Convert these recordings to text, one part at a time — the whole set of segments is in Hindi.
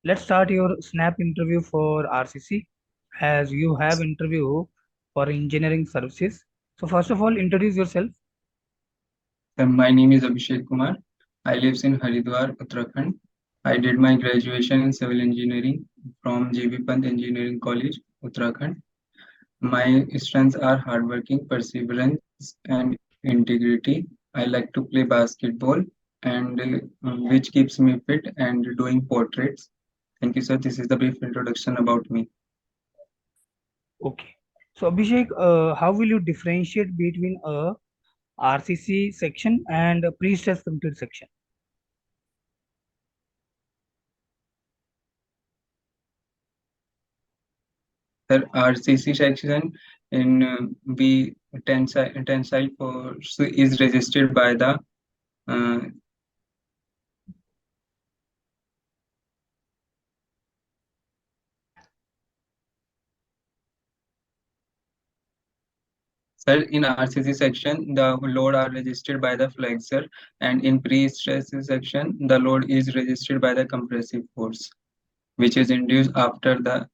let's start your snap interview for RCC as you have interview for engineering services. So first of all, introduce yourself. My name is Abhishek Kumar. I live in Haridwar, Uttarakhand. I did my graduation in civil engineering from JB Pant Engineering College, Uttarakhand. My strengths are hardworking, perseverance, and integrity. I like to play basketball, and which keeps me fit and doing portraits. Thank you, sir. This is the brief introduction about me. Okay. So Abhishek, how will you differentiate between a RCC section and a pre-stress complete section? Sir, RCC section in B tensile force is registered by the uh, sir, in RCC section, the load are registered by the flexor, and in pre-stress section, the load is registered by the compressive force, which is induced after the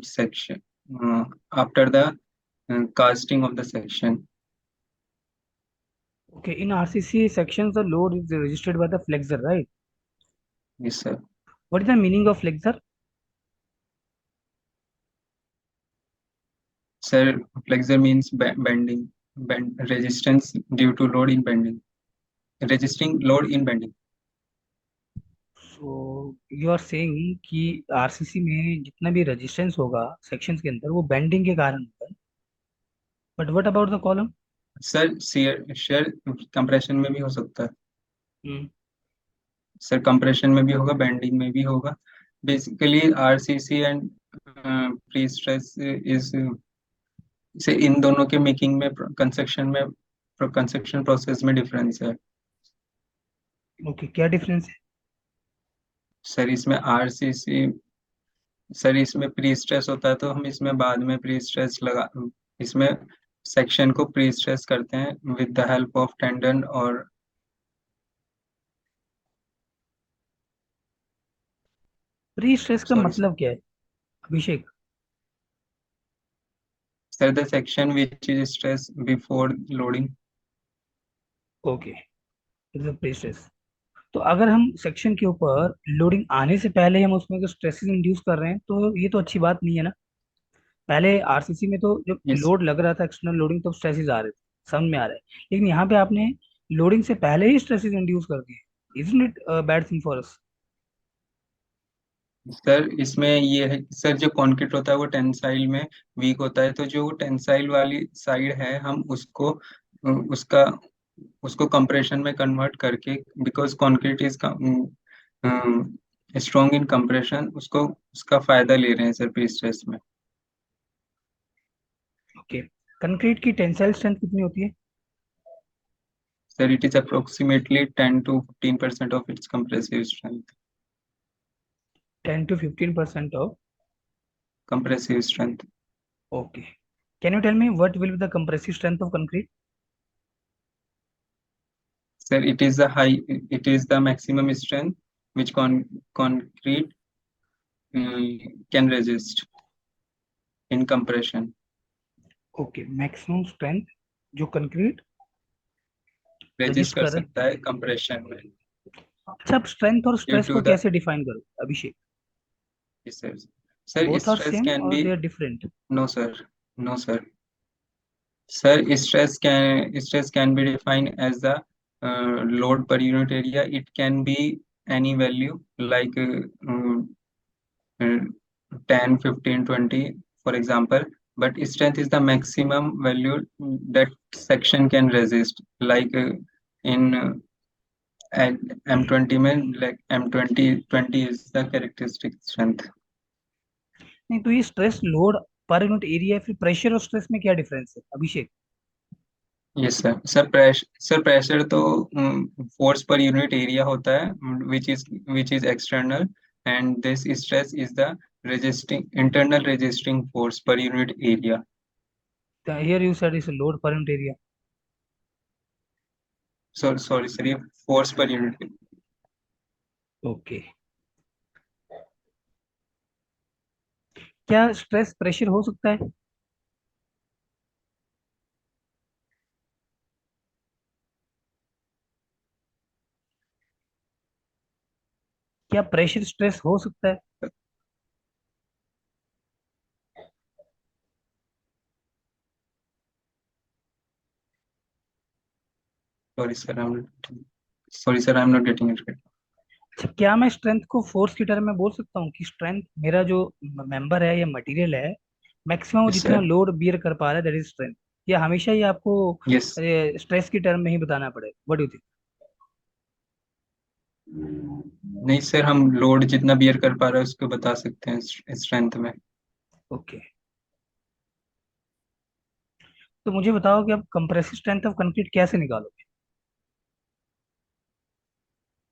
section, uh, after the casting of the section. Okay, in RCC sections, the load is registered by the flexor, right? Yes, sir. What is the meaning of flexor? Sir, flexor means bending, resistance due to load in bending, resisting load in bending. So you are saying कि RCC में जितना भी रेजिस्टेंस होगा सेक्शंस के अंदर वो बेंडिंग के कारण होगा. But what about the column? Sir share compression में भी हो सकता है. हम्म. सर कंप्रेशन में भी होगा, बेंडिंग में भी होगा. Basically RCC and pre stress is से इन दोनों के मेकिंग में कंस्ट्रक्शन प्रोसेस में डिफरेंस है. ओके, क्या डिफरेंस है? सर इसमें आरसीसी सर इसमें प्री स्ट्रेस होता है, तो हम इसमें बाद में प्री स्ट्रेस लगा, इसमें सेक्शन को प्री स्ट्रेस करते हैं with the help of tendon. और प्री स्ट्रेस का सॉरी मतलब क्या है Abhishek? Sir, the section which is stress before loading. Okay, it's a pre stress. तो अगर हम सेक्शन के ऊपर लोडिंग आने से पहले हम उसमें जो स्ट्रेसेस इंड्यूस कर रहे हैं तो ये तो अच्छी बात नहीं है ना. पहले आरसीसी में तो जब यस लोड लग रहा था एक्सटर्नल लोडिंग तो स्ट्रेसेस आ रहे थे, समझ में आ रहा है. लेकिन यहाँ पे आपने लोडिंग से पहले ही स्ट्रेसेस इंड्यूस कर दिए. Isn't it bad thing for us? Sir, इसमें ये है कि सर जो कॉन्क्रीट होता है वो टेंसाइल में वीक होता है, तो जो टेंसाइल वाली साइड है हम उसको उसका उसको कंप्रेशन में कन्वर्ट करके, because concrete is strong in compression, उसको उसका फायदा ले रहे हैं सर प्री स्ट्रेस में. ओके. कंक्रीट की टेंसाइल स्ट्रेंथ कितनी होती है? Sir it is approximately 10 to 15% of its compressive strength. 10 to 15% of. Compressive strength. Okay. Can you tell me what will be the compressive strength of concrete? Sir it is the maximum strength which concrete can resist in compression. Okay, maximum strength जो कंक्रीट रेजिस्ट रजिस्ट कर कर रहे सकता है कंप्रेशन में. हैं. अच्छा, आप स्ट्रेंथ और ड्यू स्ट्रेस टू को द कैसे डिफाइन करो Abhishek? Sir sir both are stress same can और be. They are different? No sir, no sir. Sir stress can be defined as the load per unit area. It can be any value like uh, 10, 15, 20, for example. But strength is the maximum value that section can resist. Like in at M20 में, like M20 is the characteristic strength. नहीं, तो ये stress load per unit area फिर प्रेशर और स्ट्रेस में क्या डिफरेंस है Abhishek? Yes sir. Sir pressure तो फोर्स पर यूनिट एरिया होता है, which is external, and this stress is the resisting internal resisting force per unit area. Here you said is load per unit area. Sorry, ये force per unit. ओके. क्या स्ट्रेस प्रेशर हो सकता है? क्या प्रेशर स्ट्रेस हो सकता है? Sorry sir, I am not getting it. अच्छा, क्या मैं स्ट्रेंथ को फोर्स की टर्म में बोल सकता हूँ कि स्ट्रेंथ मेरा जो मेंबर है या मटेरियल है, मैक्सिमम वो यस जितना सर। लोड बियर कर पा रहा है, दैट इज स्ट्रेंथ? या हमेशा ही आपको यस। स्ट्रेस की टर्म में ही बताना पड़ेगा? What do you think? नहीं सर, हम लोड जितना बियर कर पा रहे हैं उसको बता सकते हैं स्ट्रेंथ में। ओके, तो मुझे बताओ कि आप कंप्रेसिव स्ट्रेंथ ऑफ कंक्रीट कैसे निकालोगे?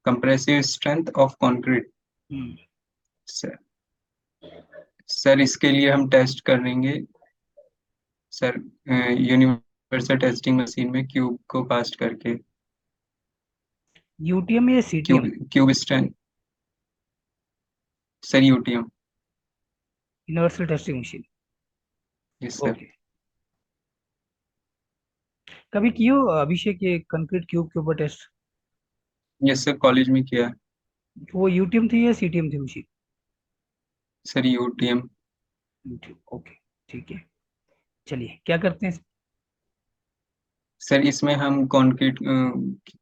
Compressive strength of concrete. Hmm. Sir, इसके लिए हम टेस्ट करेंगे सर, यूनिवर्सल टेस्टिंग मशीन में क्यूब को कास्ट करके। यूटीएम या cube CTM? Cube strength. Sir UTM. Universal testing machine. Yes sir. Okay. कभी कियो अभिषेक ये कंक्रीट क्यूब के ऊपर टेस्ट? यस सर, कॉलेज में किया है। वो यूटीएम थी या सीटीएम थी machine? Sir UTM. UTM, okay. ठीक है, चलिए क्या करते हैं? सर इसमें हम कंक्रीट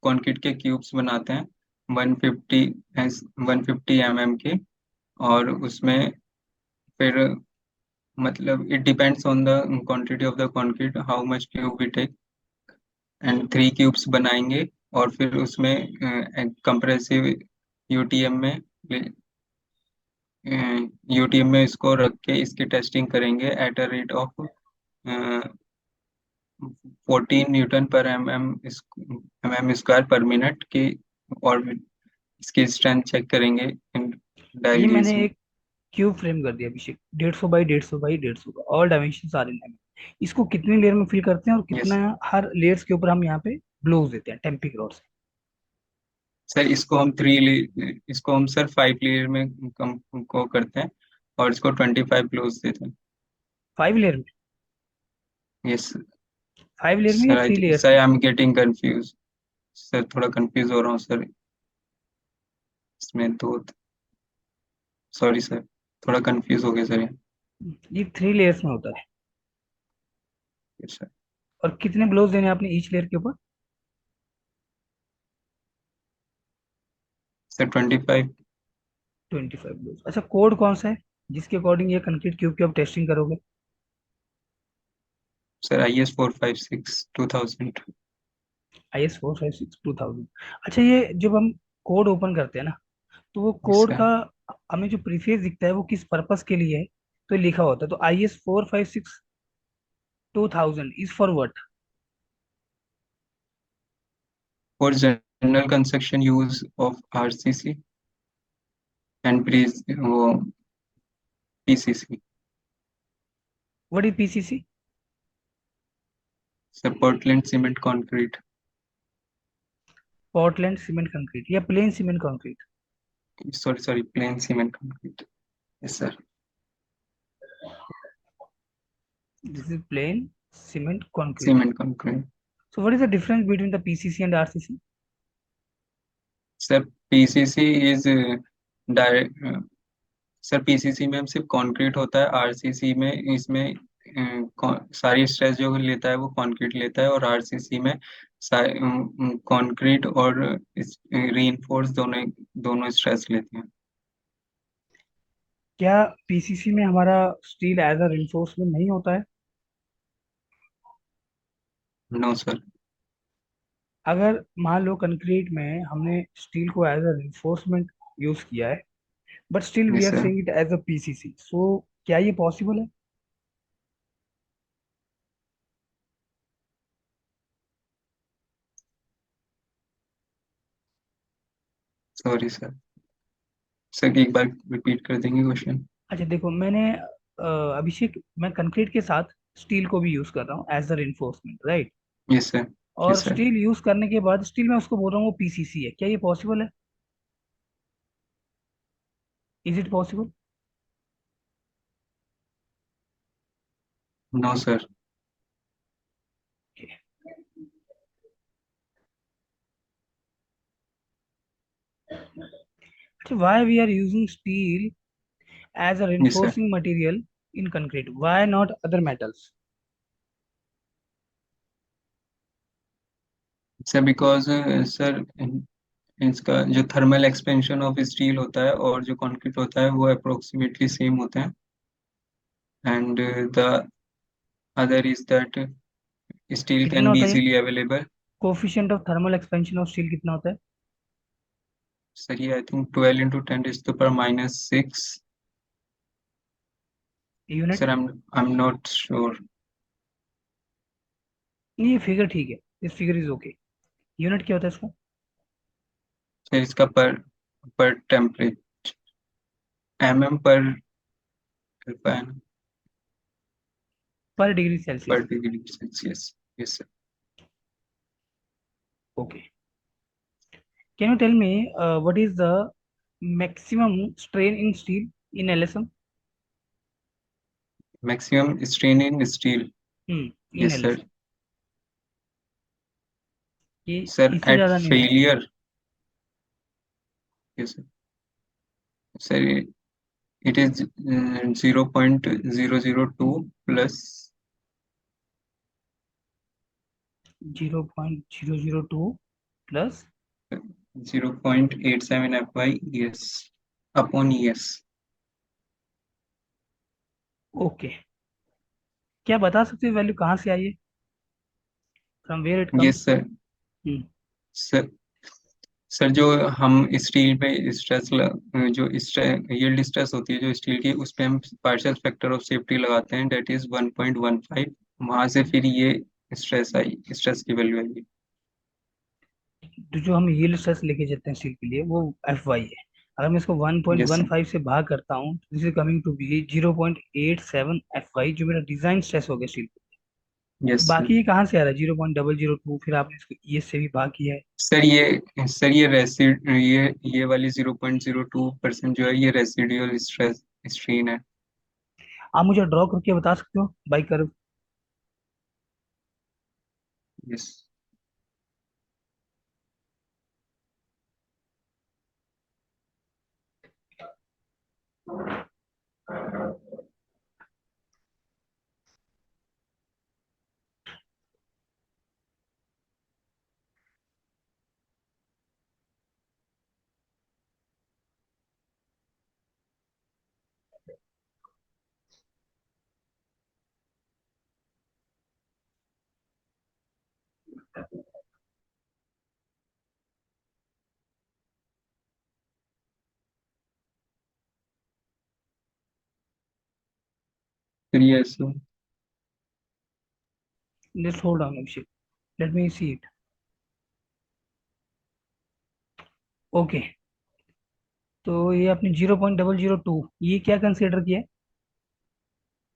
कंक्रीट के क्यूब्स बनाते हैं 150 150 के। और उसमें फिर मतलब it depends on the quantity of the concrete how much cube we take, and 3 cubes बनाएंगे। और फिर उसमें कंप्रेसिव यूटीएम में यूटीएम में इसको रख के इसकी टेस्टिंग करेंगे at a rate of 14 newton per M M square per minute की। और इसकी स्ट्रेंथ चेक करेंगे इन ये डायल गेज मैंने में। एक क्यूब फ्रेम कर दिया अभिषेक, 150 बाई 150 बाई 150 का, all dimension are in m. इसको कितनी लेयर में फिल करते हैं और यस कितना हर लेयर्स के ऊपर हम यहाँ पे ब्लोज देते हैं टेम्पिक रॉड से? सर, इसको हम सर 5 लेयर में कम को करते हैं और इसको 25 क्लोज देते हैं। 5 लेयर में? यस 5 लेयर में या सर, 3 लेयर्स सर में? I am getting confuse. Sir थोड़ा कंफ्यूज हो रहा हूँ सर इसमें तो। सॉरी सर, थोड़ा कंफ्यूज हो गया सर। ये 3 लेयर्स में होता है। Yes sir. और कितने ब्लोज देने हैं आपने ईच लेयर के ऊपर? सर 25। 25 ब्लोज। अच्छा, कोड कौन सा है जिसके अकॉर्डिंग ये कंक्रीट क्यूब की आप टेस्टिंग करोगे? Sir IS 456 2000। IS 456 2000। अच्छा, ये जब हम कोड ओपन करते हैं ना, तो वो यस कोड सर। का हमें जो प्रीफेस दिखता है वो किस पर्पस के लिए है? तो लिखा होता है, तो IS 456 2000 is for what? For general construction use of RCC and please वो PCC। What is PCC? Sir Portland cement concrete. Portland cement concrete या plain cement concrete? Sorry sorry, plain cement concrete. Yes sir. This is plain cement concrete. Cement concrete. So what is the difference between the PCC and RCC? Sir PCC is direct. Sir PCC में सिर्फ कंक्रीट होता है, RCC में इसमें सारी स्ट्रेस जो लेता है वो कंक्रीट लेता है, और RCC में कंक्रीट और रीइंफोर्स दोनों दोनों स्ट्रेस लेते हैं। क्या पीसीसी में हमारा स्टील एज अ रिइंफोर्समेंट नहीं होता है? No sir. अगर मान लो कंक्रीट में हमने स्टील को एज अ रिइंफोर्समेंट यूज किया है, but still we yes are sir. Saying it as a PCC, so क्या ये पॉसिबल है? Sorry sir. सर एक बार रिपीट कर देंगे क्वेश्चन? अच्छा देखो, मैंने अभिषेक, मैं कंक्रीट के साथ स्टील को भी यूज कर रहा हूँ as a reinforcement, right? Yes sir. और यस सर। स्टील यूज करने के बाद स्टील मैं उसको बोल रहा हूँ वो पीसीसी है, क्या ये पॉसिबल है? Is it possible? No, sir. Okay. So why we are using steel as a Yes, sir. reinforcing material in concrete? Why not other metals? Sir because sir इसका जो थर्मल एक्सपेंशन ऑफ स्टील होता है और जो कंक्रीट होता है वो अप्रोक्सीमेटली सेम होते हैं and the other is that steel कितना कैन बी होता है? Easily available. Coefficient of thermal expansion of steel कितना होता है? सर ये I think 12 into 10 is to the power minus 6. Unit? Sir I'm not sure. नहीं, ये फिगर ठीक है, this figure is okay. Unit क्या होता है इसका? सर इसका पर टेम्परेचर पर पर डिग्री पर Celsius. Degree Celsius. Yes sir. Okay. Can you tell me what is the maximum strain in steel in LSM? Maximum strain in steel. In yes sir. LSM. ये सर इससे एट ज्यादा नहीं होना चाहिए। Failure. Yes sir. Sir it is 0.002 plus 0.002 plus 0.87 fy yes upon yes. Okay. क्या बता सकते हो वैल्यू कहाँ से आई है? From where it Yes comes? sir. Sir sir जो हम स्टील पे स्ट्रेस जो यील्ड स्ट्रेस होती है जो स्टील की उस पे हम पार्शियल फैक्टर ऑफ सेफ्टी लगाते हैं डेट इज 1.15. वहां से फिर ये स्ट्रेस की वैल्यू आई. तो जो हम यील्ड स्ट्रेस लेके चलते हैं स्टील के लिए वो एफ वाई है। अगर मैं इसको यस सर. 1.15 से भाग करता हूँ तो this is coming to be 0.87 f y, जो मेरा डिजाइन स्ट्रेस हो गया स्टील। Yes sir. बाकी ये कहाँ से आ रहा है 0.002? फिर आपने इसको ई से भी भाग किया है। सर ये ये वाली 0.02% जो है ये रेसिडुअल स्ट्रेस स्ट्रेन है. आप मुझे ड्रॉ करके बता सकते हो बाई कर्व? यस. फिर ये ऐसे. Just hold on Abhishek, let me see it. Okay. तो ये आपने 0.002 ये क्या कंसीडर किया है?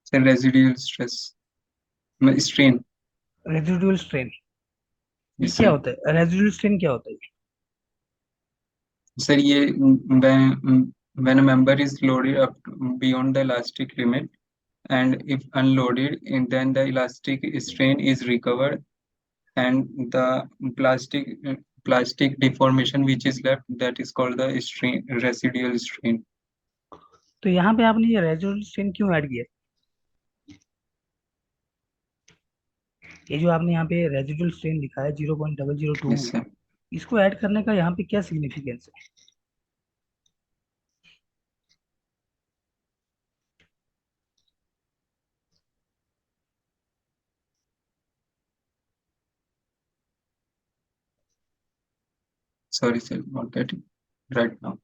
Sir residual stress strain. Residual strain. ये यस क्या सर. होता है? रेजिडुअल स्ट्रेन क्या होता है? सर ये when a member is loaded up beyond the elastic limit and if unloaded then the elastic strain is recovered and the plastic plastic deformation which is left that is called the strain residual strain. तो यहाँ पे आपने ये रेजिडुअल स्ट्रेन क्यों ऐड किया? ये जो आपने यहाँ पे रेजिडुअल स्ट्रेन लिखा है 0.002, Yes sir. इसको ऐड करने का यहाँ पे क्या सिग्निफिकेंस है? Sorry sir, not getting right now.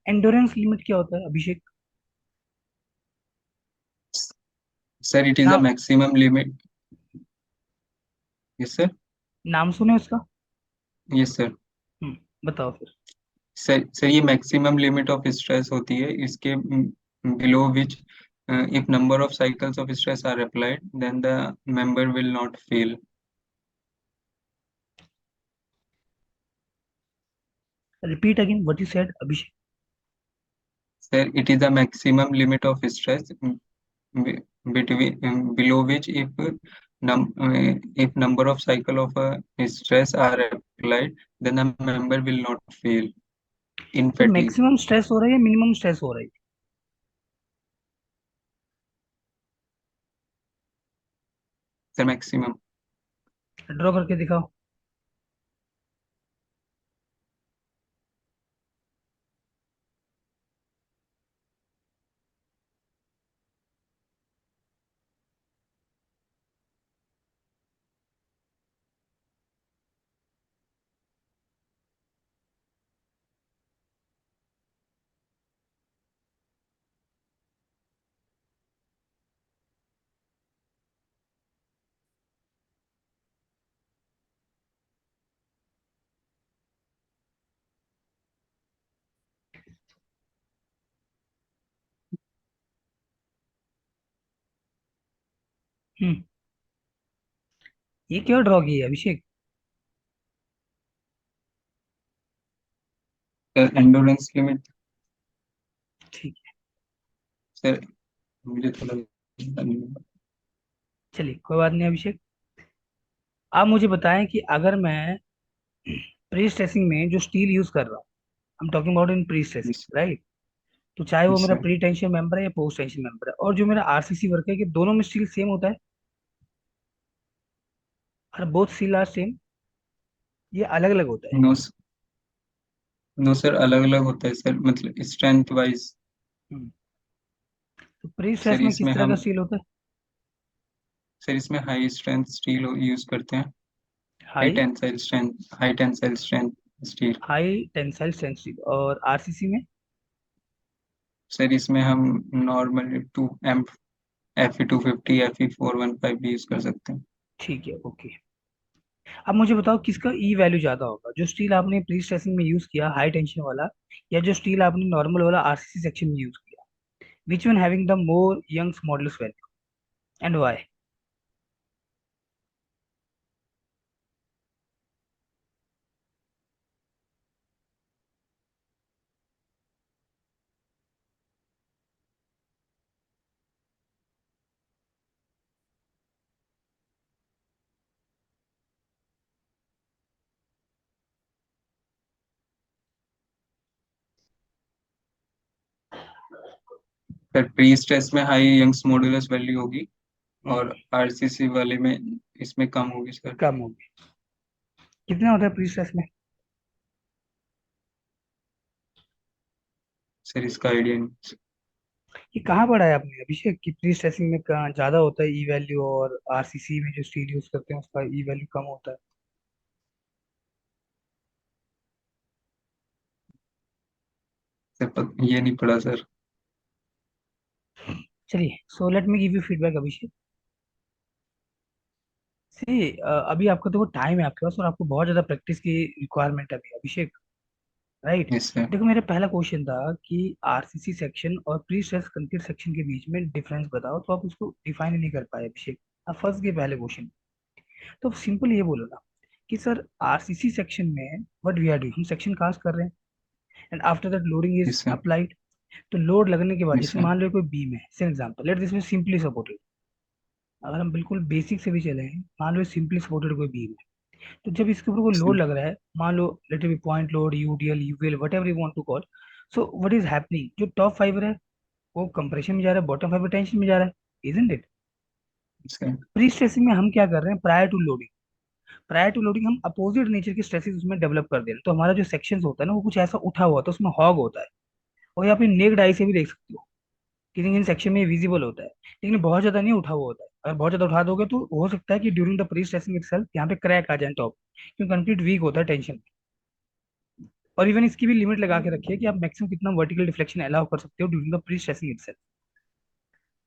Endurance limit क्या होता है अभिषेक? Sir, it is a नाम maximum limit. Yes sir. नाम सुने उसका? Yes sir. बताओ फिर। सर ये मैक्सिमम लिमिट ऑफ स्ट्रेस होती है इसके below which if number of cycles of stress are applied then the member will not fail. Repeat again what you said Abhishek. Sir, it is the maximum limit of stress between below which if number of cycle of stress are applied, then the member will not fail in तो fatigue. मैक्सिमम स्ट्रेस हो रहा है या मिनिमम स्ट्रेस हो रहा है? Sir, maximum. ड्रॉ करके दिखाओ। हम्म। ये क्या ड्रॉ किया है अभिषेक? Sir, endurance limit. ठीक है। Sir, मुझे थोड़ा चलिए कोई बात नहीं अभिषेक। आप मुझे बताएं कि अगर मैं प्री स्ट्रेसिंग में जो स्टील यूज कर रहा हूँ, I am talking about in pre stressing, right? तो चाहे वो मेरा sir. प्री टेंशन मेंबर है या पोस्ट टेंशन मेंबर है, और जो मेरा आरसीसी वर्क है, कि दोनों में स्टील सेम होता है? और बोथ स्टील आर सेम? ये अलग अलग होता है? नो नो सर, अलग अलग होता है सर, मतलब स्ट्रेंथ वाइज। हम्म। तो प्री सर स्ट्रेस में किस इसमें तरह का हम स्टील होता है? सर इसमें हाई स्ट्रेंथ स्टील यूज करते हैं। High high tensile strength steel. High tensile strength steel. और आरसीसी में? सर इसमें हम normal to m FE 250 FE 415 भी यूज कर सकते हैं। ठीक है, ओके। अब मुझे बताओ किसका ई वैल्यू ज्यादा होगा, जो स्टील आपने प्री स्ट्रेसिंग में यूज किया हाई टेंशन वाला, या जो स्टील आपने नॉर्मल वाला आरसीसी सेक्शन में यूज किया? Which one having the more Young's modulus value and why? Sir prestress में हाई यंग्स मॉडुलस वैल्यू होगी, और RCC वाले में इसमें कम होगी सर। कम होगी। कितना होता है प्री स्ट्रेस में? सर इसका आइडिया नहीं। ये कहाँ पढ़ा है आपने अभिषेक कि प्री स्ट्रेसिंग में कहाँ ज्यादा होता है ई वैल्यू, और आरसीसी में जो स्टील यूज करते हैं उसका ई वैल्यू कम होता है? सर ये नहीं पड़ा सर। चलिए, so let me give you feedback Abhishek. See, अभी आपका देखो टाइम है आपके पास, और आपको बहुत ज्यादा प्रैक्टिस की रिक्वायरमेंट है अभी अभिषेक, राइट? Yes sir. देखो मेरा पहला क्वेश्चन था कि आरसीसी सेक्शन और प्री स्ट्रेस कंक्रीट सेक्शन के बीच में डिफरेंस बताओ, तो आप उसको डिफाइन नहीं कर पाए अभिषेक। आप फंस गए पहले क्वेश्चन। तो सिंपल ये बोलो ना कि सर आरसीसी सेक्शन में व्हाट वी आर डूइंग, हम सेक्शन कास्ट कर रहे हैं, and after that loading is yes sir. Applied. तो लोड लगने के बाद, यस जैसे सर। मान लो कोई बीम है, for example let this be simply supported. अगर हम बिल्कुल बेसिक से भी चले हैं, मान लो सिंपली सपोर्टेड कोई बीम है, तो जब इसके ऊपर कोई लोड लग रहा है, मान लो let be point load, UDL, UVL, whatever you want to call, so what is happening, जो टॉप फाइबर है वो कंप्रेशन में जा रहा है, बॉटम फाइबर टेंशन में जा रहा है, isn't it? Yes sir. Pre stressing में हम क्या कर रहे हैं, प्रायर टू लोडिंग हम अपोजिट नेचर की स्ट्रेसेस उसमें डेवलप कर दे रहे हैं। तो हमारा जो सेक्शन होता है ना, वो कुछ ऐसा उठा हुआ होता है, उसमें हॉग होता है, और ये आप नेक्ड आई से भी देख सकते हो, किसी किसी सेक्शन में विजिबल होता है, लेकिन बहुत ज्यादा नहीं उठा हुआ होता है। अगर बहुत ज्यादा उठा दोगे तो हो सकता है कि during the pre stressing itself यहाँ पे क्रैक आ जाए टॉप, क्योंकि कंक्रीट वीक होता है टेंशन। और इवन इसकी भी लिमिट लगा के रखिए कि आप मैक्सिमम कितना वर्टिकल डिफ्लेक्शन अलाउ कर सकते हो during the pre stressing itself,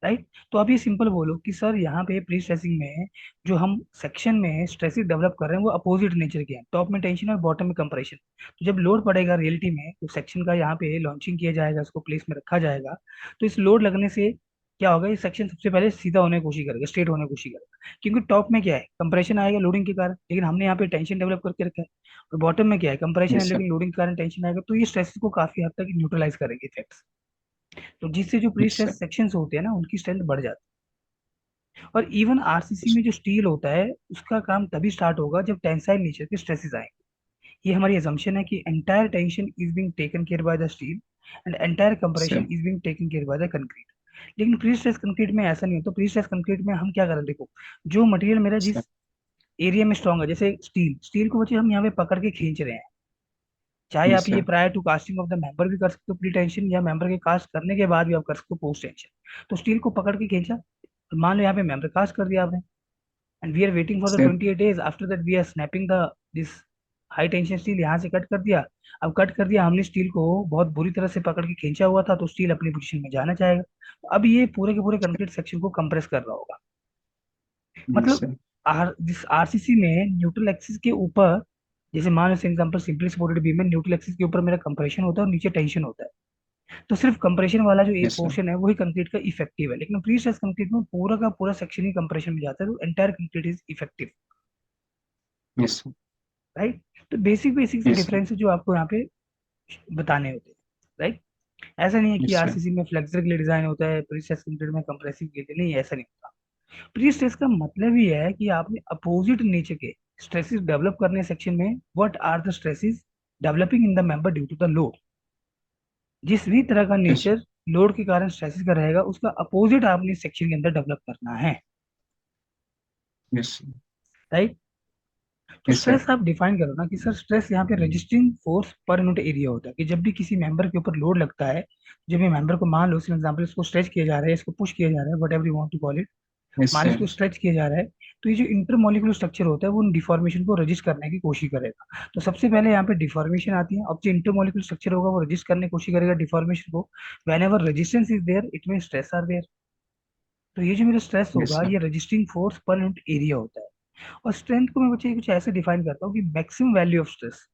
right? तो आप ये सिंपल बोलो कि सर यहाँ पे प्री स्ट्रेसिंग में जो हम सेक्शन में स्ट्रेसेस डेवलप कर रहे हैं वो अपोजिट नेचर के हैं, टॉप में टेंशन और बॉटम में कंप्रेशन। तो जब लोड पड़ेगा रियलिटी में, तो सेक्शन का यहाँ पे लॉन्चिंग किया जाएगा, इसको प्लेस में रखा जाएगा, तो इस लोड लगने से क्या होगा, ये सेक्शन सबसे पहले सीधा होने की कोशिश करेगा, स्ट्रेट होने की कोशिश करेगा, क्योंकि टॉप में क्या है, कंप्रेशन आएगा लोडिंग के कारण, लेकिन हमने यहाँ पे टेंशन डेवलप करके रखा है। और बॉटम में क्या है, कंप्रेशन है यस सर। लेकिन लोडिंग के कारण टेंशन आएगा, तो ये स्ट्रेस को काफी हद तक न्यूट्रलाइज करेंगे इफेक्ट्स, तो जिससे जो pre yes stress sir. Sections होते हैं ना उनकी स्ट्रेंथ बढ़ जाती है। और इवन आरसीसी में जो स्टील होता है उसका काम तभी स्टार्ट होगा जब टेंसाइल नेचर के स्ट्रेसेस आएंगे। ये हमारी assumption है कि entire tension is being taken care by the steel and entire compression sir. is being taken care by the concrete। लेकिन प्री स्ट्रेस कंक्रीट में ऐसा नहीं होता। प्री स्ट्रेस कंक्रीट में हम क्या कर रहे हैं, देखो जो मटेरियल मेरा जिस सर। एरिया में स्ट्रॉन्ग है, जैसे स्टील, स्टील को बच्चे हम यहाँ पे पकड़ के खींच रहे हैं। चाहे आप यस ये sir. Prior to casting of the member भी कर सकते हो प्री टेंशन, या मेंबर के कास्ट करने के बाद भी आप कर सकते हो पोस्ट टेंशन। तो स्टील को पकड़ के खींचा, तो मान लो यहाँ पे मेंबर कास्ट कर दिया आपने, and we are waiting for the sir. 28 days, after that we are snapping the this high tension steel, यहाँ से कट कर दिया। अब कट कर दिया हमने स्टील को, बहुत बुरी तरह से पकड़ के खींचा हुआ था, तो स्टील अपनी पोजीशन में जाना चाहेगा। तो अब ये पूरे के पूरे कंक्रीट सेक्शन को कंप्रेस कर रहा होगा। यस मतलब सर। जिस आरसीसी में न्यूट्रल एक्सिस के ऊपर, जैसे मान लो एग्जांपल सिंपली सपोर्टेड बीम में न्यूट्रल एक्सिस के ऊपर मेरा कंप्रेशन होता है और नीचे टेंशन होता है, तो सिर्फ कंप्रेशन वाला जो एक यस सर। पोर्शन है वही कंक्रीट का इफेक्टिव है। लेकिन प्री स्ट्रेस कंक्रीट में पूरा का पूरा सेक्शन ही कंप्रेशन में जाता है, तो entire concrete is effective. Yes sir. Right. तो बेसिक बेसिक से यस सर। डिफरेंस जो आपको यहाँ पे बताने होते हैं। राइट। ऐसा नहीं है कि यस सर। आरसीसी में फ्लेक्सर के लिए डिजाइन होता है, प्री स्ट्रेस कंक्रीट में कंप्रेसिव के लिए नहीं, ऐसा नहीं होता। प्री स्ट्रेस का मतलब ही है कि आपने अपोजिट नेचर के स्ट्रेसेस डेवलप करने सेक्शन में, what are the stresses developing in the member due to the load. जिस भी तरह का यस। नेचर लोड के कारण स्ट्रेसेस का रहेगा उसका अपोजिट आपने इस सेक्शन के अंदर डेवलप करना है। यस। राइट। तो यस सर। स्ट्रेस आप डिफाइन करो ना कि सर स्ट्रेस यहाँ पे resisting force per unit area होता है, कि जब भी किसी मेंबर के ऊपर लोड लगता है, जब ये मेंबर को मान लो फॉर एग्जांपल इसको स्ट्रेच किया जा रहा है, इसको पुश किया जा रहा है, whatever you want to call it, yes मान सर। इसको स्ट्रेच किया जा रहा है, तो ये जो इंटरमोलिकुलर स्ट्रक्चर होता है वो उन डिफॉर्मेशन को रजिस्ट करने की कोशिश करेगा। तो सबसे पहले यहाँ पे डिफॉर्मेशन आती है, अब जो इंटरमोलिकुलर स्ट्रक्चर होगा वो रजिस्ट करने की कोशिश करेगा डिफॉर्मेशन को। Whenever resistance is there it mean stress are there. तो ये जो मेरा स्ट्रेस यस होगा सर। ये resisting force per unit area होता है। और स्ट्रेंथ को मैं बच्चे कुछ ऐसे डिफाइन करता हूँ कि maximum value of stress,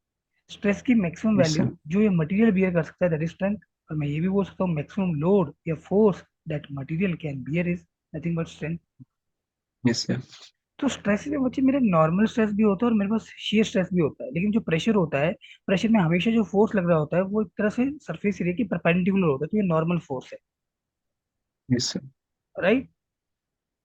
stress की मैक्सिमम यस वैल्यू सर। जो ये मटेरियल बियर कर सकता है दैट इज स्ट्रेंथ। और मैं ये भी बोल सकता हूँ मैक्सिमम लोड या force that material can bear is nothing but strength. Yes sir. तो स्ट्रेस में बच्चे मेरे नॉर्मल स्ट्रेस भी होता है और मेरे पास शेयर स्ट्रेस भी होता है, लेकिन जो प्रेशर होता है, प्रेशर में हमेशा जो फोर्स लग रहा होता है वो एक तरह से सरफेस एरिया की परपेंडिकुलर होता है, तो ये नॉर्मल फोर्स है। Yes sir. Right.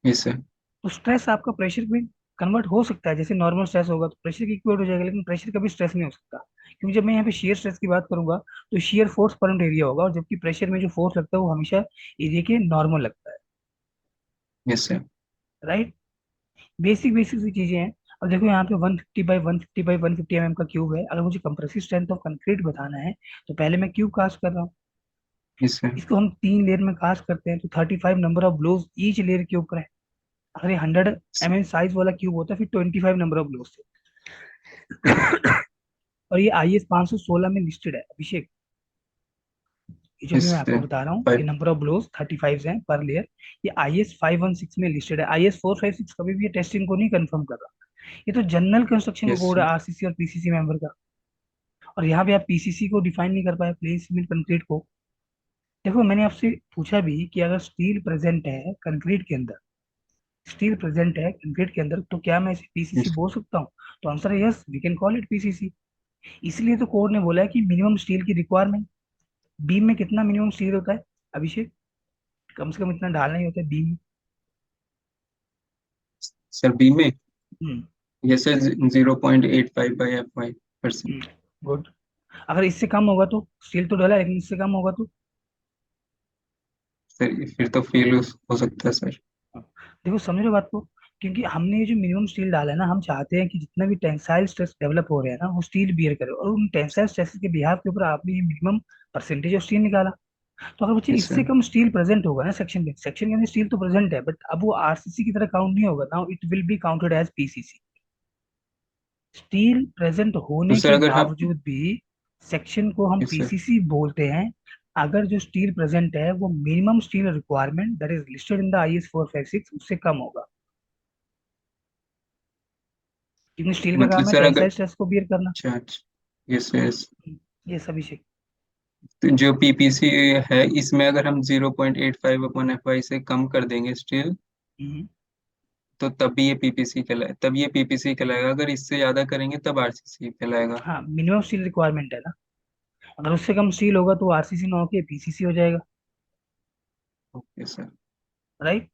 Yes sir. तो स्ट्रेस आपका प्रेशर में कन्वर्ट हो सकता है, जैसे नॉर्मल स्ट्रेस होगा तो प्रेशर की इक्वल हो जाएगा, लेकिन प्रेशर कभी स्ट्रेस नहीं हो सकता। क्योंकि जब मैं यहाँ पे शेयर स्ट्रेस की बात करूंगा तो shear force per unit area होगा, और जबकि प्रेशर में जो फोर्स लगता है वो हमेशा एरिया के नॉर्मल लगता है। Yes sir. Right. Basic basic सी चीजें हैं। अब देखो यहाँ पे 150 बाई 150 बाई 150 mm का क्यूब है, अगर मुझे कंप्रेसिव स्ट्रेंथ ऑफ कंक्रीट बताना है तो पहले मैं क्यूब कास्ट कर रहा हूँ। Yes sir. इसको हम 3 लेयर में कास्ट करते हैं तो 35 number of blows each layer के ऊपर है। अगर ये 100 mm साइज वाला क्यूब होता है फिर 25 नंबर ऑफ ब्लोज थे। और ये आई एस 516 में लिस्टेड है अभिषेक। ये जो भी यस मैं आपको सर। बता रहा हूँ ये फाइव। नंबर ऑफ ब्लोज 35 हैं पर लेयर। ये आई एस 516 में लिस्टेड है, आई एस 456 कभी भी ये टेस्टिंग को नहीं कंफर्म कर रहा। ये तो जनरल कंस्ट्रक्शन यस कोड है सर। आरसीसी और पीसीसी मेंबर का। और यहाँ पे आप पीसीसी को डिफाइन नहीं कर पाए, प्लेन सीमेंट कंक्रीट को। देखो मैंने आपसे पूछा भी कि अगर स्टील प्रेजेंट है कंक्रीट के अंदर, स्टील प्रेजेंट है कंक्रीट के अंदर, तो क्या मैं इसे पीसीसी यस। बोल सकता हूँ? तो आंसर है yes, we can call it PCC. इसलिए तो कोड ने बोला है कि मिनिमम स्टील की रिक्वायरमेंट, बीम में कितना मिनिमम स्टील होता है अभिषेक? कम से कम इतना डालना ही होता है बीम सर बी में में। Yes sir 0.85/FY%। गुड। अगर इससे कम होगा तो स्टील तो डला है, लेकिन इससे कम होगा तो सर फिर तो फेल हो सकता है सर। हाँ। देखो समझ रहे हो बात को? क्योंकि हमने ये जो मिनिमम स्टील डाला है ना, हम चाहते हैं कि जितना भी टेंसाइल स्ट्रेस डेवलप हो रहे हैं ना वो स्टील बियर करे, और उन टेंसाइल स्ट्रेसेस के बिहाफ के ऊपर आपने ये मिनिमम परसेंटेज ऑफ स्टील निकाला। तो अगर बच्चे यस इससे सर। कम स्टील प्रेजेंट होगा ना सेक्शन में, सेक्शन के अंदर स्टील तो प्रेजेंट है बट अब वो आरसीसी की तरह काउंट नहीं होगा, now it will be counted as PCC. Steel present तो होने सर के अगर हम बावजूद भी सेक्शन को हम यस सर पीसीसी बोलते हैं अगर जो स्टील प्रेजेंट है वो minimum steel requirement that is listed in the IS 456 उससे कम होगा। क्योंकि स्टील का मतलब काम है सर अगर टेंसाइल स्ट्रेस को बियर करना। अच्छा अच्छा यस यस। ये सभी से। तो जो पीपीसी है इसमें अगर हम 0.85/FY से कम कर देंगे स्टील हम्म, तो तब ये पीपीसी कहलाएगा, अगर इससे ज्यादा करेंगे तब आरसीसी कहलाएगा। हाँ मिनिमम स्टील रिक्वायरमेंट है ना। अगर उससे कम स्टील होगा तो आरसीसी ना होके पीसीसी हो जाएगा। Okay sir. राइट।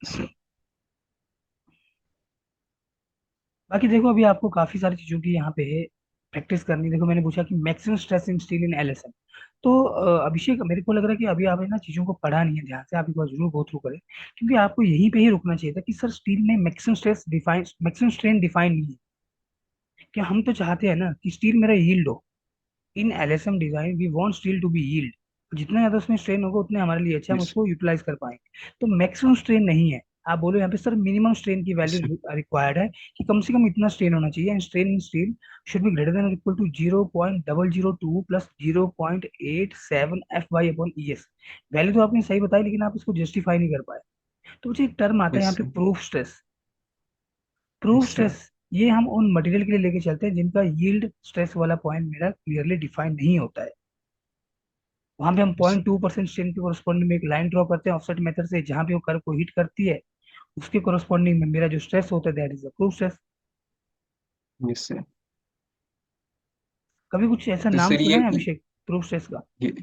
सर बाकी देखो अभी आपको काफी सारी चीजों की यहाँ पे प्रैक्टिस करनी है। देखो मैंने पूछा कि maximum stress in steel in LSM. तो अभिषेक मेरे को लग रहा है कि अभी आपने ना चीजों को पढ़ा नहीं है ध्यान से, आप एक बार जरूर गो थ्रू करें, क्योंकि आपको यहीं पे ही रुकना चाहिए था कि सर स्टील में मैक्सिमम स्ट्रेन डिफाइन नहीं है। क्या हम तो चाहते हैं ना कि स्टील मेरा यील्ड हो। In LSM design we want steel to be yield. जितना ज्यादा उसमें स्ट्रेन होगा उतने हमारे लिए अच्छा, हम यस उसको यूटिलाइज कर पाएंगे। तो मैक्सिमम स्ट्रेन नहीं है। आप बोलो यहाँ पे सर मिनिमम स्ट्रेन की वैल्यू सर। रिक्वायर्ड है कि कम से कम इतना स्ट्रेन होना चाहिए, and strain in steel should be greater than equal to 0.002 plus 0.87 f y upon e s. Value तो आपने सही बताई, लेकिन आप इसको जस्टिफाई नहीं कर पाए। तो मुझे एक टर्म आता है यस यहाँ पे, sir. Proof stress. Proof yes stress sir. ये हम उन मटेरियल के लिए लेके चलते हैं जिनका यील्ड स्ट्रेस वाला पॉइंट मेरा क्लियरली डिफाइन नहीं होता है। वहां पे हम 0.2% स्ट्रेन के कोरस्पॉन्डिंग में एक लाइन ड्रॉ करते हैं ऑफसेट मेथड से, जहां पे वो कर्व को हिट करती है उसके कोरस्पॉन्डिंग में मेरा जो स्ट्रेस होता है that is the proof stress. Yes sir. कभी कुछ ऐसा तो नाम सर सुना है अभिषेक प्रूफ स्ट्रेस का? ये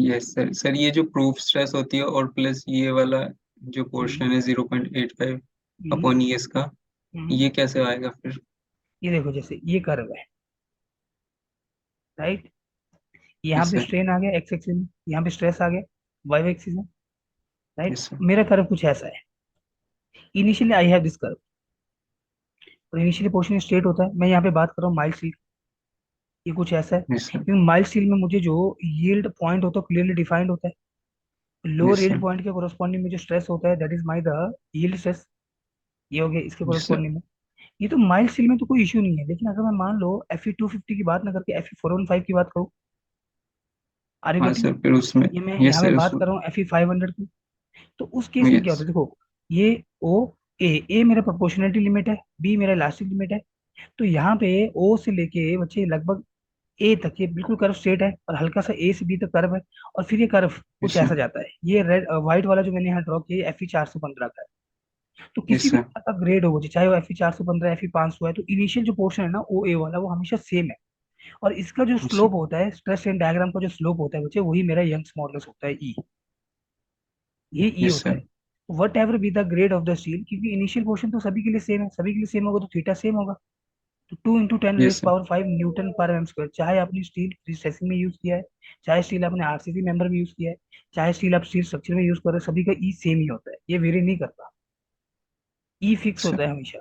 यस सर। सर ये जो प्रूफ स्ट्रेस होती है और प्लस ये वाला जो हम्म। पोर्शन है 0.85 हम्म। अपॉन ईएस का, हम्म। ये कैसे आएगा फिर? ये देखो जैसे ये कर्व है, राइट। यहाँ यस पे सर। स्ट्रेन आ गया एक्स एक्सिस में, यहाँ पे स्ट्रेस आ गया वाई एक्सिस में, राइट। Yes sir. मेरा कर्व कुछ ऐसा है। Initially I have this curve, और इनिशियली पोर्शन स्ट्रेट होता है। मैं यहाँ पे बात कर रहा हूँ माइल्ड स्टील, ये कुछ ऐसा है। Yes sir. क्योंकि माइल्ड स्टील में मुझे जो यील्ड पॉइंट होता है क्लियरली डिफाइंड होता है। Lower yes yield sir. Point के कोरस्पॉन्डिंग में जो स्ट्रेस होता है that is my the yield stress. ये हो गया इसके यस सर। कोरस्पॉन्डिंग में। ये तो माइल्ड स्टील में तो कोई इशू नहीं है, लेकिन अगर मैं मान लो Fe 250 की बात ना करके Fe 415 की बात करूँ, आर यू हाँ गेटिंग? सर, फिर उसमें ये मैं यस यहाँ पे सर बात कर रहा हूँ Fe 500 की। तो उस केस में क्या यस। होता है देखो, ये ओ ए मेरा प्रोपोर्शनलिटी लिमिट है, बी मेरा इलास्टिक लिमिट है। तो यहाँ पे ओ से लेके बच्चे लगभग ए तक ये बिल्कुल कर्व स्ट्रेट है, और हल्का सा ए से बी तक कर्व है। और फिर ये कर्व कुछ यस सर। ऐसा जाता है। ये रेड व्हाइट वाला जो मैंने यहाँ ड्रॉ किया है Fe 415 का है। तो किसी यस भी सर। तरह का ग्रेड हो, चाहे वो Fe 415 Fe 500 है, तो इनिशियल जो पोर्शन है ना ओ ए वाला, वो हमेशा सेम है। और इसका जो यस सर। स्लोप होता है, स्ट्रेस एंड डायग्राम का जो स्लोप होता है बच्चे, वही मेरा यंग्स मॉडुलस होता है ई। ये ई यस होता सर। है। What ever be the grade of the steel, क्योंकि इनिशियल पोर्शन तो सभी के लिए सेम है, सभी के लिए सेम होगा तो थीटा सेम होगा। तो 2 × 10 raise yes sir. Power 5 newton per m square, चाहे आपने स्टील प्रीस्ट्रेसिंग में यूज किया है, चाहे स्टील आपने आरसीसी मेंबर में यूज किया है, चाहे स्टील आप स्टील स्ट्रक्चर में यूज कर रहे हो, सभी का ई सेम ही होता है, ये वेरी नहीं करता। ई फिक्स सर। होता है हमेशा।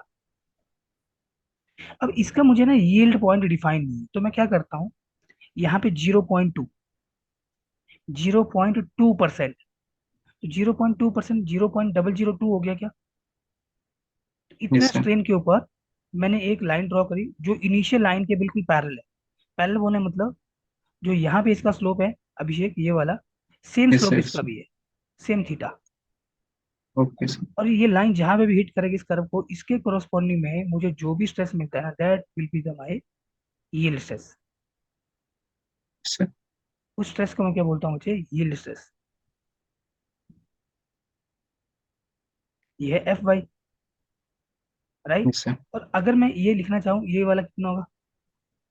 अब इसका मुझे ना यील्ड पॉइंट डिफाइन नहीं है, तो मैं क्या करता हूँ, यहाँ पे 0.2% तो 0.2% 0.002 हो गया क्या? तो इतना यस सर। स्ट्रेन के ऊपर मैंने एक लाइन ड्रॉ करी जो इनिशियल लाइन के बिल्कुल पैरेलल है। पैरेलल बोले मतलब जो यहाँ पे इसका स्लोप है अभिषेक, ये वाला सेम यस स्लोप सर। इसका भी है, सेम थीटा। Okay sir. और ये लाइन जहां पे भी हिट करेगी इस कर्व को, इसके कोरस्पॉन्डिंग में मुझे जो भी स्ट्रेस मिलता है ना that will be the my yield stress. Sir. उस स्ट्रेस को मैं क्या बोलता हूँ मुझे, यील्ड स्ट्रेस। ये है f y, right. Yes sir. और अगर मैं ये लिखना चाहूँ ये वाला कितना होगा,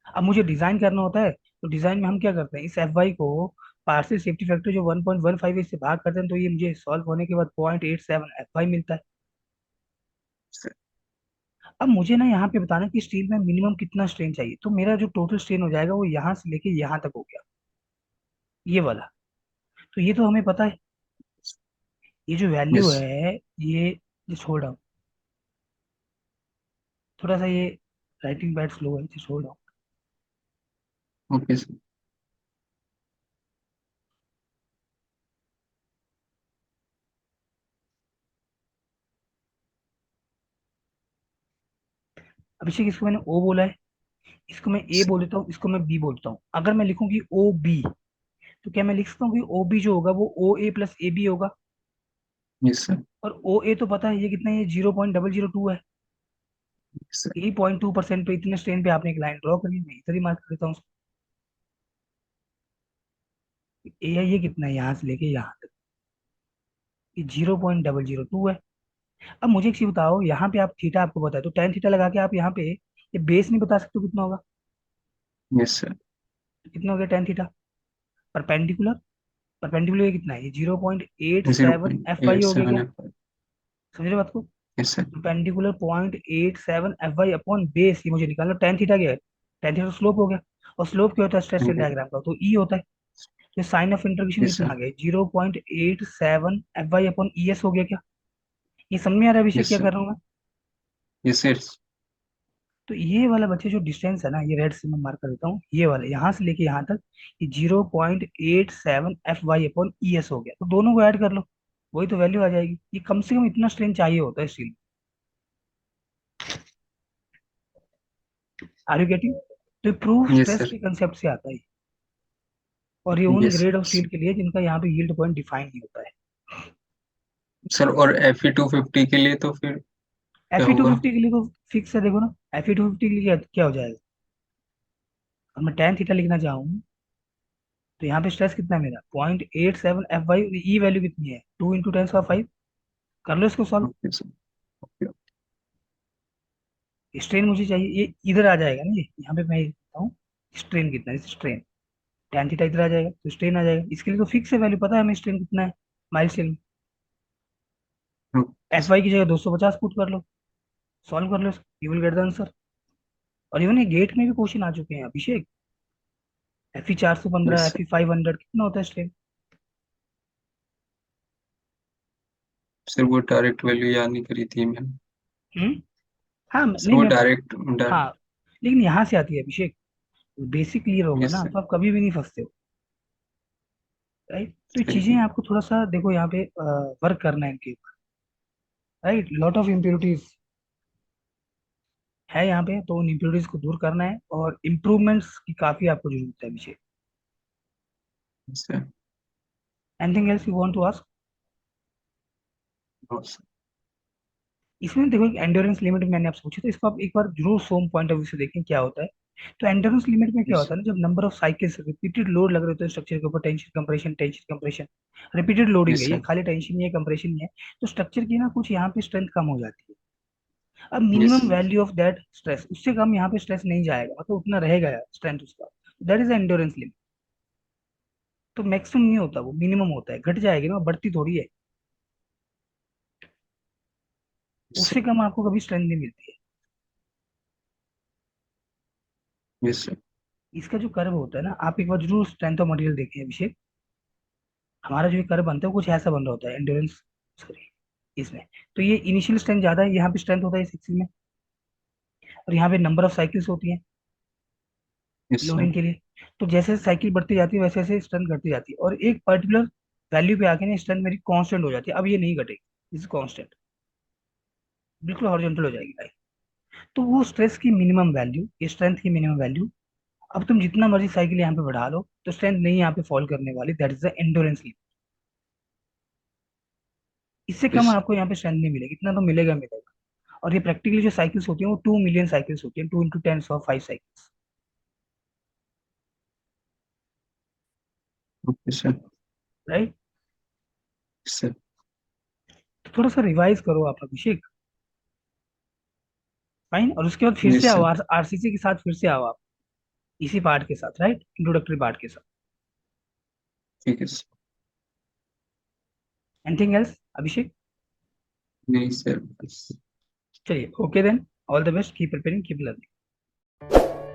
अब मुझे डिजाइन करना होता है, तो डिजाइन में हम क्या करते हैं, इस एफ वाई को पार्शियल सेफ्टी फैक्टर जो 1.15 से भाग करते हैं, तो ये मुझे सॉल्व होने के बाद 0.87 एफ वाई मिलता है। सर। अब मुझे ना यहाँ पे बताना कि स्टील में मिनिमम कितना स्ट्रेन चाहिए, तो मेरा जो टोटल स्ट्रेन हो जाएगा वो यहाँ से लेके यहाँ तक हो गया, ये वाला। तो ये तो हमें पता है, ये जो वैल्यू यस। है ये, जस्ट होल्ड डाउन, थोड़ा सा ये राइटिंग पैड स्लो है, just hold down. Okay sir. Abhishek इसको मैंने ओ बोला है, इसको मैं ए बोल देता हूँ, इसको मैं बी बोलता हूँ। अगर मैं लिखूँ कि ओ बी, तो क्या मैं लिख सकता हूँ कि ओ बी जो होगा वो ओ ए प्लस ए बी होगा? Yes sir. और ओ ए तो पता है ये कितना है, ये 0.002 है। Yes sir. यही 0.2% पे इतने स्ट्रेन पे आपने एक लाइन ड्रॉ करी, मैं इधर ही मार्क कर देता हूँ ए है, ये कितना है यहाँ से लेके यहाँ तक, ये 0.002 है। अब मुझे एक चीज बताओ, यहाँ पे आप थीटा आपको पता है, तो टेन थीटा लगा के आप यहाँ पे ये बेस नहीं बता सकते हो कितना होगा? Yes sir. तो कितना हो गया टेन थीटा परपेंडिकुलर परपेंडिकुलर ये कितना है, ये 0.87 FY हो गया क्या? 0.87 समझ रहे बात को? Yes sir. Perpendicular 0.87 FY upon base, ये मुझे निकालना, टेन थीटा क्या है? टेन थीटा स्लोप हो गया, और स्लोप क्या होता है स्ट्रेस डायग्राम का, तो ई होता है। तो साइन ऑफ इंटरव्यूशन यस कितना सर। आ गया, 0.87 FY अपॉन ES हो गया क्या? ये समझ में आ रहा है अभिषेक यस क्या सर। कर रहा हूँ मैं? Yes sir. तो ये वाला बच्चे जो डिस्टेंस है ना, ये रेड से मैं मार्क कर देता हूँ, ये वाला यहाँ से लेके यहाँ तक, ये 0.87 FY अपॉन ES हो गया, तो दोनों को ऐड कर लो, वही तो वैल्यू आ जाएगी। ये कम से कम इतना स्ट्रेन चाहिए होता है स्टील। Are you getting? तो प्रूफ यस स्ट्रेस सर। के कंसेप्ट से आता है, और ये उन यस ग्रेड ऑफ स्टील के लिए जिनका यहाँ पे यील्ड पॉइंट डिफाइन नहीं होता है। सर। और Fe 250 के लिए तो फिर क्या Fe टू होगा? फिफ्टी के लिए तो फिक्स है, देखो ना, Fe 250 के लिए क्या हो जाएगा, और मैं टेन थीटा लिखना चाहूँ, तो यहाँ पे स्ट्रेस कितना है मेरा, 0.87 FY, ई वैल्यू कितनी है, 2 × 10⁵ कर लो इसको solve. Okay sir. Okay. Strain मुझे चाहिए, ये इधर आ जाएगा ना, ये यहाँ पे मैं लिखता हूँ स्ट्रेन कितना है, स्ट्रेन टेन थीटा इधर आ जाएगा, तो स्ट्रेन आ जाएगा, इसके लिए तो फिक्स है वैल्यू, पता है हमें स्ट्रेन कितना है माइल स्केल में। Okay F sir. वाई की जगह 250 पुट कर लो, सॉल्व कर लो, you will get the answer. और इवन ये गेट में भी क्वेश्चन आ चुके हैं अभिषेक, Fe 415, यस सर। Fe 500 कितना होता है स्ट्रेन? सर वो डायरेक्ट वैल्यू याद नहीं करी थी मैंने। हम्म। हाँ सर नहीं वो मैं, डायरेक्ट हाँ, डायरेक्ट लेकिन यहाँ से आती है अभिषेक, बेसिक क्लियर होगा यस ना सर। तो आप कभी भी नहीं फंसते हो, राइट? तो ये सही चीजें है। आपको थोड़ा सा देखो यहाँ पे वर्क करना है इनके, राइट? लॉट ऑफ इम्प्योरिटीज है यहाँ पे, तो उन इम्प्योरिटीज को दूर करना है, और इम्प्रूवमेंट्स की काफी आपको जरूरत है Abhishek. Yes sir. Anything else you want to ask? No sir. इसमें देखो एक एंड्योरेंस लिमिट मैंने आपसे पूछी, तो इसको आप एक बार जरूर सोम पॉइंट ऑफ व्यू से देखें क्या होता है। तो एंड्योरेंस लिमिट में क्या यस होता है ना, जब number of cycles repeated load लग रहे होते हैं स्ट्रक्चर के ऊपर, टेंशन कंप्रेशन, रिपीटेड लोडिंग है यस ये, सर। खाली टेंशन नहीं है, कंप्रेशन नहीं है, तो स्ट्रक्चर की ना कुछ यहाँ पे स्ट्रेंथ कम हो जाती है। अब yes minimum value of that stress, उससे कम यहाँ पे स्ट्रेस नहीं जाएगा, मतलब उतना रहेगा स्ट्रेंथ उसका, दैट इज एंड्योरेंस लिमिट। तो मैक्सिमम नहीं होता, वो मिनिमम होता है, घट जाएगी ना, बढ़ती थोड़ी है, सर। उससे कम आपको कभी स्ट्रेंथ नहीं मिलती है। Yes sir. इसका जो कर्व होता है ना, आप एक बार जरूर स्ट्रेंथ ऑफ मटेरियल देखें अभिषेक, हमारा जो कर्व बनता है वो कुछ ऐसा बन रहा होता है एंड्योरेंस, सॉरी, इसमें। तो ये इनिशियल स्ट्रेंथ ज्यादा है, यहाँ पे स्ट्रेंथ होता है इस एक्सिस में, और यहाँ पे नंबर ऑफ साइकिल्स होती है यस सर। लोडिंग के लिए। तो जैसे साइकिल बढ़ती जाती है वैसे वैसे स्ट्रेंथ घटती जाती है, और एक पर्टिकुलर वैल्यू पे आके ना स्ट्रेंथ मेरी कांस्टेंट हो जाती है, अब ये नहीं घटेगी, इस कांस्टेंट, बिल्कुल हॉरिजॉन्टल हो जाएगी लाइन। तो वो स्ट्रेस की मिनिमम वैल्यू, ये स्ट्रेंथ की मिनिमम वैल्यू, अब तुम जितना मर्जी साइकिल यहाँ पे बढ़ा लो तो स्ट्रेंथ नहीं यहाँ पे फॉल करने वाली, that is the endurance limit. इससे कम यस आपको यहाँ पे स्ट्रेंथ नहीं मिलेगी, इतना तो मिलेगा मिलेगा। और ये प्रैक्टिकली जो साइकिल्स होती हैं वो 2 मिलियन साइकिल्स होती हैं, 2 × 10⁵ cycles, okay sir. Right? Sir. तो थोड़ा सा रिवाइज करो आप अभिषेक, फाइन, और उसके बाद फिर से यस आओ सर। आरसीसी के साथ, फिर से आओ आप इसी पार्ट के साथ, राइट, इंट्रोडक्टरी पार्ट के साथ। ठीक है सर। एनीथिंग एल्स अभिषेक? नहीं सर बस। चलिए, okay then, all the best, keep preparing, keep learning.